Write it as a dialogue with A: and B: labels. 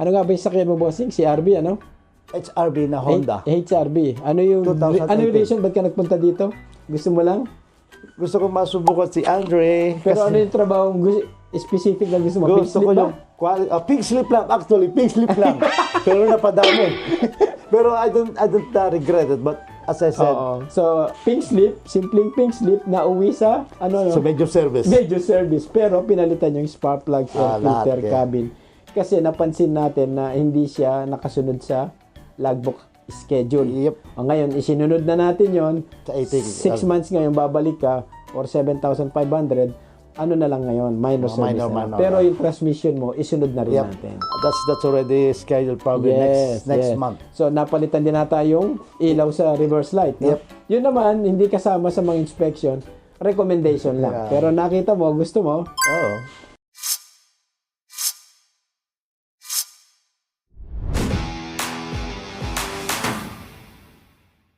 A: Ano nga ba yung sakyan mo, bossing? CRV, ano?
B: HRV na Honda.
A: HRV. Ano yung
B: 2018.
A: ano yung reason ba't ka nagpunta dito? Gusto mo lang?
B: Gusto ko masubukan si Andre.
A: Pero ano yung trabaho specific na gusto mo? Pink
B: Gusto ko
A: slip ba?
B: yung pink slip lang. Actually, pink slip lang. Pero napadami. Pero I don't regret it. But as I said,
A: Oo. So, pink slip, simpleng pink slip na uwi sa ano
B: sa major service.
A: major service. Pero pinalitan yung spark plugs, air
B: lahat,
A: filter,
B: yeah.
A: cabin. Kasi napansin natin na hindi siya nakasunod sa logbook schedule.
B: Yep.
A: O ngayon, isinunod na natin yon.
B: Sa 80.
A: 6 months ngayon, babalik ka or 7,500. Ano na lang ngayon? Minor service na lang.
B: minor.
A: Pero yung transmission mo, isunod na rin
B: Yep.
A: natin.
B: That's already scheduled probably next month.
A: So, napalitan din nata yung ilaw sa reverse light. No?
B: Yep.
A: Yun naman, hindi kasama sa mga inspection. Recommendation lang.
B: Yeah.
A: Pero nakita mo, gusto mo,
B: Oo.